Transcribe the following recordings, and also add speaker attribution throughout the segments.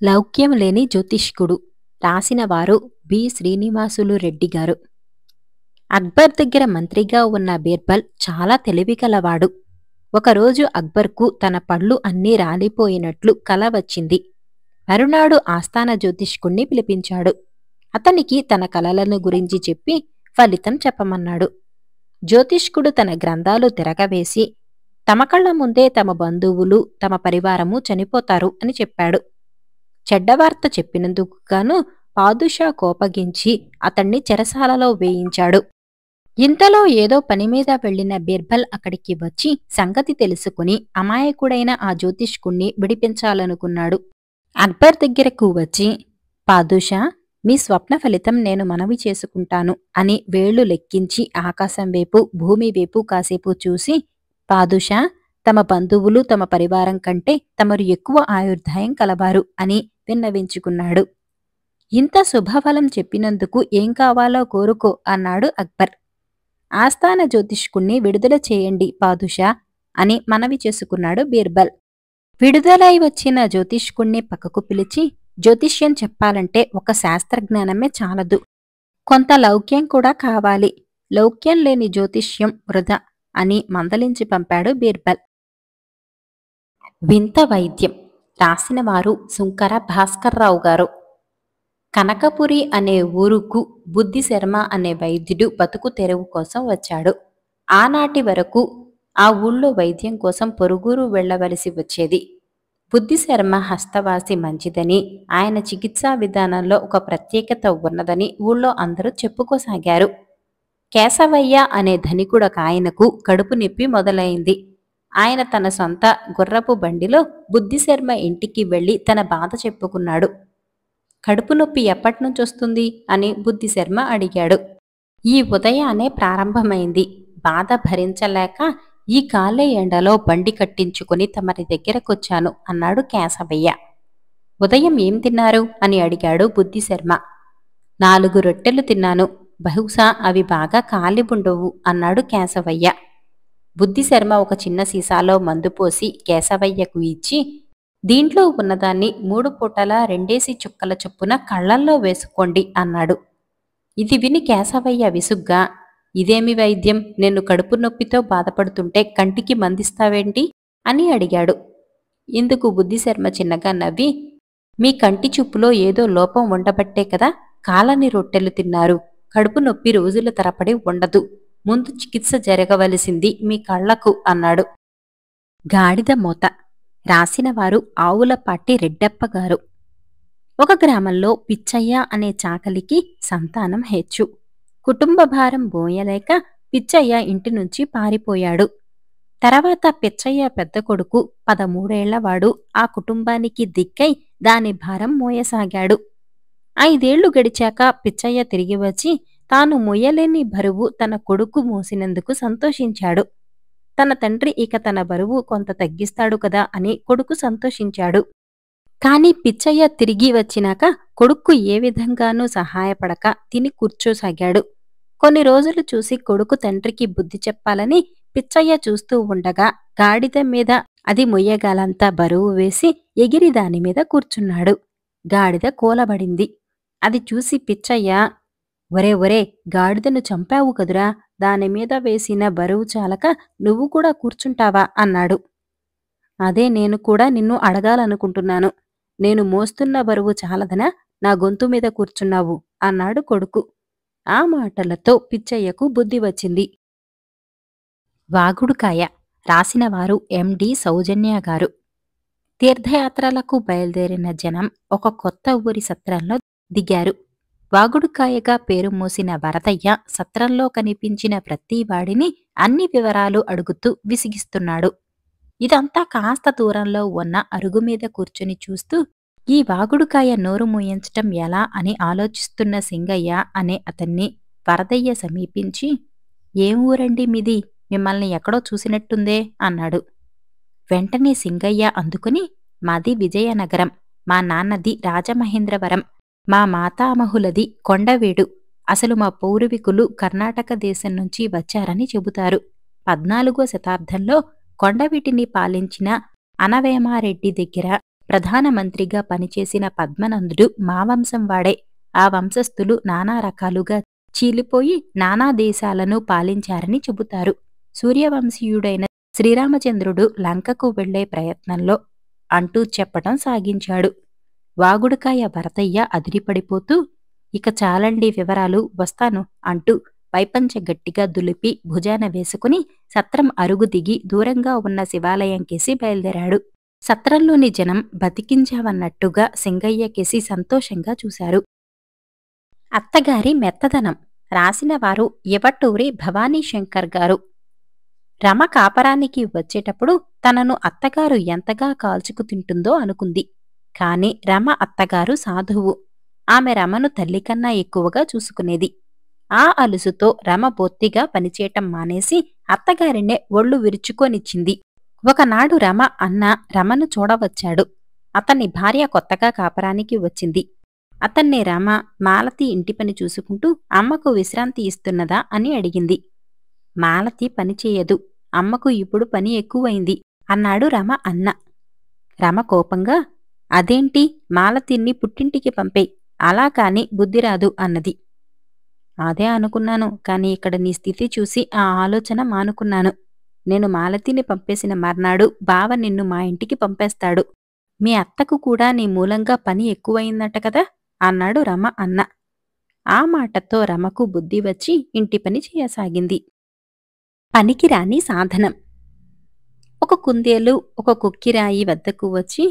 Speaker 1: లౌక్యం లేని జ్యోతిష్కుడు. రాసినవారు బి. శ్రీనివాసులు రెడ్డి గారు. అక్బర్ దగ్గర మంత్రిగా ఉన్న బీర్బల్ చాలా తెలివిగలవాడు. ఒకరోజు అక్బర్కు తన పళ్ళు అన్నీ రాలిపోయినట్లు కల వచ్చింది. మరునాడు ఆస్థాన జ్యోతిష్కుణ్ణి పిలిపించాడు. అతనికి తన కలలను గురించి చెప్పి ఫలితం చెప్పమన్నాడు. జ్యోతిష్కుడు తన గ్రంథాలు తిరగవేసి తమ కళ్ల ముందే తమ బంధువులు తమ పరివారము చనిపోతారు అని చెప్పాడు. చెడ్డవార్త చెప్పినందుకు గాను పాదుషా కోపగించి అతణ్ణి చెరసాలలో వేయించాడు. ఇంతలో ఏదో పనిమీద వెళ్లిన బీర్బల్ అక్కడికి వచ్చి సంగతి తెలుసుకుని అమాయకుడైన ఆ జ్యోతిష్కుణ్ణి విడిపించాలనుకున్నాడు. అక్బర్ దగ్గరకు వచ్చి, పాదుషా, మీ స్వప్న ఫలితం నేను మనవి చేసుకుంటాను అని వేళ్లు లెక్కించి ఆకాశం వైపు భూమి వైపు కాసేపు చూసి, పాదుషా, తమ బంధువులు తమ పరివారం కంటే తమరు ఎక్కువ ఆయుర్దాయం కలవారు అని విన్నవించుకున్నాడు. ఇంత శుభఫలం చెప్పినందుకు ఏం కావాలో కోరుకో అన్నాడు అక్బర్. ఆస్థాన జ్యోతిష్కుణ్ణి విడుదల చేయండి పాదుషా అని మనవి చేసుకున్నాడు బీర్బల్. విడుదలై వచ్చిన జ్యోతిష్కుణ్ణి పక్కకు పిలిచి, జ్యోతిష్యం చెప్పాలంటే ఒక శాస్త్రజ్ఞానమే చాలదు, కొంత లౌక్యం కూడా కావాలి. లౌక్యం లేని జ్యోతిష్యం వృధా అని మందలించి పంపాడు బీర్బల్. వింత వైద్యం. రాసినవారు సుంకర భాస్కర్రావు గారు. కనకపురి అనే ఊరుకు బుద్ధిశర్మ అనే వైద్యుడు బతుకు తెరువు కోసం వచ్చాడు. ఆనాటి వరకు ఆ ఊళ్ళో వైద్యం కోసం పొరుగురు వెళ్లవలసి వచ్చేది. బుద్ధిశర్మ హస్తవాసి మంచిదని, ఆయన చికిత్సా విధానంలో ఒక ప్రత్యేకత ఉన్నదని ఊళ్ళో అందరూ చెప్పుకోసాగారు. కేశవయ్య అనే ధనికుడొకాయనకు కడుపు నొప్పి మొదలైంది. ఆయన తన సొంత గుర్రపు బండిలో బుద్ధిశర్మ ఇంటికి వెళ్లి తన బాధ చెప్పుకున్నాడు. కడుపు నొప్పి ఎప్పటినుంచొస్తుంది అని బుద్ధిశర్మ అడిగాడు. ఈ ఉదయానే ప్రారంభమైంది. బాధ భరించలేక ఈ కాలే ఎండలో బండి కట్టించుకుని తమరి దగ్గరకొచ్చాను అన్నాడు కేశవయ్య. ఉదయం ఏం తిన్నారు అని అడిగాడు బుద్ధిశర్మ. 4 రొట్టెలు తిన్నాను, బహుశా అవి బాగా కాలి ఉండవు అన్నాడు కేశవయ్య. బుద్ధిశర్మ ఒక చిన్న సీసాలో మందు పోసి కేశవయ్యకు ఇచ్చి, దీంట్లో ఉన్నదాన్ని 3 పూటలా 2 చుక్కల చొప్పున కళ్లల్లో వేసుకోండి అన్నాడు. ఇది విని కేశవయ్య విసుగ్గా, ఇదేమి వైద్యం, నేను కడుపు నొప్పితో బాధపడుతుంటే కంటికి మందిస్తావేంటి అని అడిగాడు. ఇందుకు బుద్ధిశర్మ చిన్నగా నవ్వి, మీ కంటి చూపులో ఏదో లోపం ఉండబట్టే కదా కాలని రొట్టెలు తిన్నారు. కడుపు నొప్పి రోజుల తరపడి ఉండదు, ముందు చికిత్స జరగవలసింది మీ కళ్లకు అన్నాడు. గాడిద మోత. రాసినవారు ఆవులపాటి రెడ్డప్పగారు. ఒక గ్రామంలో పిచ్చయ్య అనే చాకలికి సంతానం హెచ్చు. కుటుంబ భారం మోయలేక పిచ్చయ్య ఇంటి నుంచి పారిపోయాడు. తర్వాత పిచ్చయ్య పెద్ద కొడుకు 13 ఏళ్లవాడు ఆ కుటుంబానికి దిక్కై దాని భారం మోయసాగాడు. 5 ఏళ్లు గడిచాక పిచ్చయ్య తిరిగి వచ్చి తాను మోయలేని బరువు తన కొడుకు మోసినందుకు సంతోషించాడు. తన తండ్రి ఇక తన బరువు కొంత తగ్గిస్తాడు కదా అని కొడుకు సంతోషించాడు. కాని పిచ్చయ్య తిరిగి వచ్చినాక కొడుక్కు ఏ విధంగానూ సహాయపడక తిని కూర్చోసాగాడు. కొన్ని రోజులు చూసి కొడుకు తండ్రికి బుద్ధి చెప్పాలని పిచ్చయ్య చూస్తూ ఉండగా గాడిద మీద అది మొయ్యగాలంతా బరువు వేసి ఎగిరి దానిమీద కూర్చున్నాడు. గాడిద కూలబడింది. అది చూసి పిచ్చయ్య, ఒరే ఒరే, గాడిదను చంపావు కదురా, దానిమీద వేసిన బరువు చాలక నువ్వు కూడా కూర్చుంటావా అన్నాడు. అదే నేను కూడా నిన్ను అడగాలనుకుంటున్నాను. నేను మోస్తున్న బరువు చాలదనా నా గొంతు మీద కూర్చున్నావు అన్నాడు కొడుకు. ఆ మాటలతో పిచ్చయ్యకు బుద్ధి వచ్చింది. వాగుడుకాయ. రాసినవారు ఎండి సౌజన్య గారు. తీర్థయాత్రలకు బయలుదేరిన జనం ఒక కొత్త ఊరి సత్రంలో దిగారు. వాగుడుకాయగా పేరు మోసిన వరదయ్య సత్రంలో కనిపించిన ప్రతివాడిని అన్ని వివరాలు అడుగుతూ విసిగిస్తున్నాడు. ఇదంతా కాస్త దూరంలో ఉన్న అరుగుమీద కూర్చుని చూస్తూ ఈ వాగుడుకాయ నోరు మూయించటం ఎలా అని ఆలోచిస్తున్న సింగయ్య అనే అతన్ని వరదయ్య సమీపించి, ఏం ఊరండి మీది, మిమ్మల్ని ఎక్కడో చూసినట్టుందే అన్నాడు. వెంటనే సింగయ్య అందుకుని, మాది విజయనగరం, మా నాన్నది రాజమహేంద్రవరం, మా మాతామహులది కొండవీడు, అసలు మా పూర్వీకులు కర్ణాటక దేశం నుంచి వచ్చారని చెబుతారు. 14వ శతాబ్దంలో కొండవీటిని పాలించిన అనవేమారెడ్డి దగ్గర ప్రధానమంత్రిగా పనిచేసిన పద్మనందుడు మా వంశం వాడే. ఆ వంశస్థులు నానా రకాలుగా చీలిపోయి నానా దేశాలను పాలించారని చెబుతారు. సూర్యవంశీయుడైన శ్రీరామచంద్రుడు లంకకు వెళ్లే ప్రయత్నంలో అంటూ చెప్పటం సాగించాడు. వాగుడుకాయ భరతయ్య అదిరిపడిపోతూ, ఇక చాలండి వివరాలు, వస్తాను అంటూ పైపంచె గట్టిగా దులిపి భుజాన వేసుకుని సత్రం అరుగు దిగి దూరంగా ఉన్న శివాలయంకేసి బయలుదేరాడు. సత్రంలోని జనం బతికించావన్నట్టుగా సింగయ్యకేసి సంతోషంగా చూశారు. అత్తగారి మెత్తదనం. రాసినవారు యవటూరి భవానీశంకర్ గారు. రమ కాపరానికి వచ్చేటప్పుడు తనను అత్తగారు ఎంతగా కాల్చుకు తింటుందో అనుకుంది. కాని రమ అత్తగారు సాధువు. ఆమె రమను తల్లికన్నా ఎక్కువగా చూసుకునేది. ఆ అలుసుతో రమ బొత్తిగా పనిచేయటం మానేసి అత్తగారినే ఒళ్ళు విరుచుకొనిచ్చింది. ఒకనాడు రమ అన్న రమను చూడవచ్చాడు. అతని భార్య కొత్తగా కాపరానికి వచ్చింది. అతన్ని రమ మాలతి ఇంటి పని చూసుకుంటూ అమ్మకు విశ్రాంతి ఇస్తున్నదా అని అడిగింది. మాలతి పనిచేయదు, అమ్మకు ఇప్పుడు పని ఎక్కువైంది అన్నాడు రమ అన్న. రమ కోపంగా, అదేంటి, మాలతిని పుట్టింటికి పంపే, అలా కాని బుద్ధిరాదు అన్నది. అదే అనుకున్నాను, కాని ఇక్కడ నీ స్థితి చూసి ఆ ఆలోచన మానుకున్నాను. నేను మాలతిని పంపేసిన మర్నాడు బావ నిన్ను మా ఇంటికి పంపేస్తాడు. మీ అత్తకు కూడా నీ మూలంగా పని ఎక్కువయిందట కదా అన్నాడు రమ అన్న. ఆ మాటతో రమకు బుద్ధి వచ్చి ఇంటి పని చేయసాగింది. పనికిరాని సాధనం. ఒక కుందేలు ఒక కుక్కిరాయి వద్దకు వచ్చి,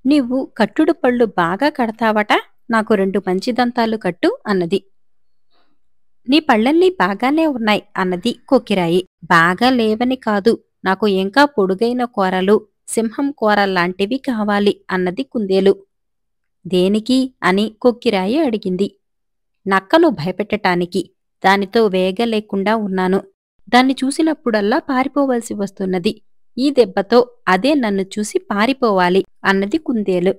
Speaker 1: నీవు కట్టుడు పళ్ళు బాగా కడతావట, నాకు 2 మంచి దంతాలు కట్టు అన్నది. నీ పళ్ళన్నీ బాగానే ఉన్నాయి అన్నది కొక్కిరాయి. బాగా లేవని కాదు, నాకు ఇంకా పొడుగైన కూరలు, సింహం కూరల్లాంటివి కావాలి అన్నది కుందేలు. దేనికి అని కొక్కిరాయి అడిగింది. నక్కను భయపెట్టటానికి. దానితో వేగలేకుండా ఉన్నాను. దాన్ని చూసినప్పుడల్లా పారిపోవలసి వస్తున్నది. ఈ దెబ్బతో అదే నన్ను చూసి పారిపోవాలి అన్నది కుందేలు.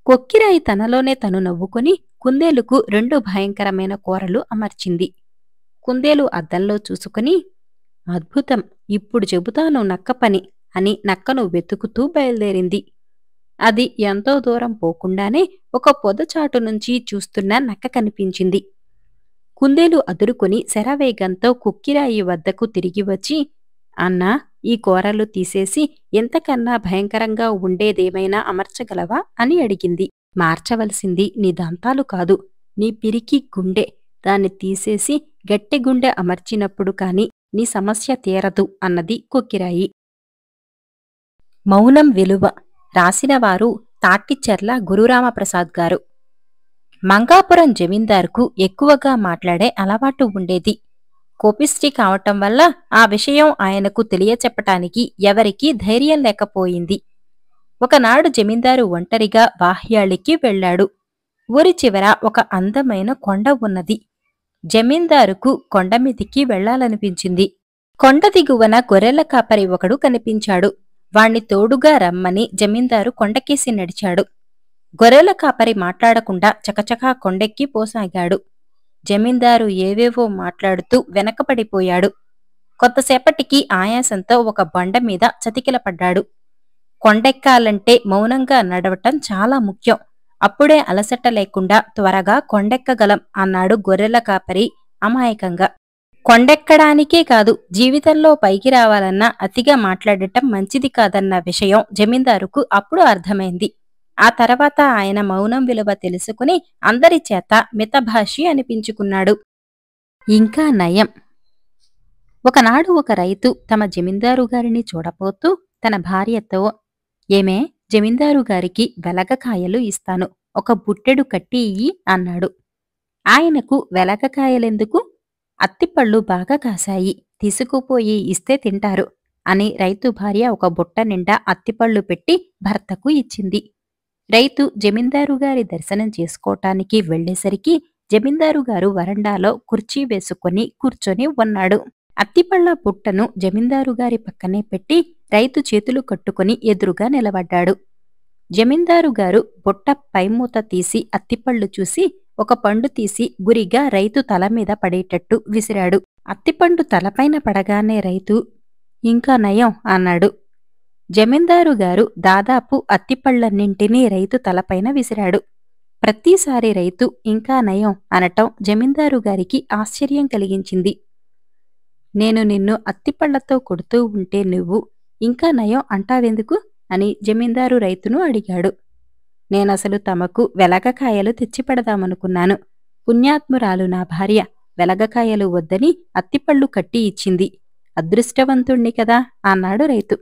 Speaker 1: కొక్కిరాయి తనలోనే తను నవ్వుకొని కుందేలుకు 2 భయంకరమైన కూరలు అమర్చింది. కుందేలు అద్దంలో చూసుకుని, అద్భుతం, ఇప్పుడు చెబుతాను నక్క పని అని నక్కను వెతుకుతూ బయలుదేరింది. అది ఎంతో దూరం పోకుండానే ఒక పొదచాటు నుంచి చూస్తున్న నక్క కనిపించింది. కుందేలు అదురుకొని శరవేగంతో కుక్కిరాయి వద్దకు తిరిగి వచ్చి, అన్నా, ఈ కూరలు తీసేసి ఎంతకన్నా భయంకరంగా ఉండేదేమైనా అమర్చగలవా అని అడిగింది. మార్చవలసింది నీ దంతాలు కాదు, నీ పిరికి గుండె. దాన్ని తీసేసి గట్టి గుండె అమర్చినప్పుడు కాని నీ సమస్య తీరదు అన్నది కొక్కిరాయి. మౌనం విలువ. రాసినవారు తాటిచెర్ల గురురామప్రసాద్ గారు. మంగాపురం జమీందారుకు ఎక్కువగా మాట్లాడే అలవాటు ఉండేది. కోపిష్టి కావటం వల్ల ఆ విషయం ఆయనకు తెలియచెప్పటానికి ఎవరికీ ధైర్యం లేకపోయింది. ఒకనాడు జమీందారు ఒంటరిగా బాహ్యాళికి వెళ్లాడు. ఊరి చివర ఒక అందమైన కొండ ఉన్నది. జమీందారుకు కొండమీదికి వెళ్లాలనిపించింది. కొండ దిగువన గొర్రెల కాపరి ఒకడు కనిపించాడు. వాణ్ణి తోడుగా రమ్మని జమీందారు కొండకేసి నడిచాడు. గొర్రెల కాపరి మాట్లాడకుండా చకచకా కొండెక్కి పోసాగాడు. జమీందారు ఏవేవో మాట్లాడుతూ వెనకపడిపోయాడు. కొత్తసేపటికి ఆయాసంతో ఒక బండమీద చతికిలపడ్డాడు. కొండెక్కాలంటే మౌనంగా నడవటం చాలా ముఖ్యం. అప్పుడే అలసట లేకుండా త్వరగా కొండెక్కగలం అన్నాడు గొర్రెల కాపరి అమాయకంగా. కొండెక్కడానికే కాదు, జీవితంలో పైకి రావాలన్నా అతిగా మాట్లాడటం మంచిది కాదన్న విషయం జమీందారుకు అప్పుడు అర్థమైంది. ఆ తర్వాత ఆయన మౌనం విలువ తెలుసుకుని అందరి చేత మితభాషి అనిపించుకున్నాడు. ఇంకా నయం. ఒకనాడు ఒక రైతు తమ జమీందారుగారిని చూడపోతూ తన భార్యతో, ఏమే, జమీందారుగారికి వెలగకాయలు ఇస్తాను, ఒక బుట్టెడు కట్టి ఇయ్యి అన్నాడు. ఆయనకు వెలగకాయలెందుకు, అత్తిపళ్ళు బాగా కాశాయి, తీసుకుపోయి ఇస్తే తింటారు అని రైతు భార్య ఒక బుట్ట నిండా అత్తిపళ్ళు పెట్టి భర్తకు ఇచ్చింది. రైతు జమీందారుగారి దర్శనం చేసుకోటానికి వెళ్లేసరికి జమీందారుగారు వరండాలో కుర్చీ వేసుకుని కూర్చొని ఉన్నాడు. అత్తిపళ్ళ బుట్టను జమీందారుగారి పక్కనే పెట్టి రైతు చేతులు కట్టుకుని ఎదురుగా నిలబడ్డాడు. జమీందారుగారు బుట్ట పైమూత తీసి అత్తిపళ్ళు చూసి ఒక పండు తీసి గురిగా రైతు తలమీద పడేటట్టు విసిరాడు. అత్తిపండు తలపైన పడగానే రైతు, ఇంకా నయం అన్నాడు. జమీందారు గారు దాదాపు అత్తిపళ్లన్నింటినీ రైతు తలపైన విసిరాడు. ప్రతిసారి రైతు ఇంకా నయం అనటం జమీందారు గారికి ఆశ్చర్యం కలిగించింది. నేను నిన్ను అత్తిపళ్లతో కొడుతూ ఉంటే నువ్వు ఇంకా నయం అంటావెందుకు అని జమీందారు రైతును అడిగాడు. నేనసలు తమకు వెలగకాయలు తెచ్చిపెడదామనుకున్నాను. పుణ్యాత్మురాలు నా భార్య వెలగకాయలు వద్దని అత్తిపళ్ళు కట్టి ఇచ్చింది. అదృష్టవంతుణ్ణి కదా అన్నాడు రైతు.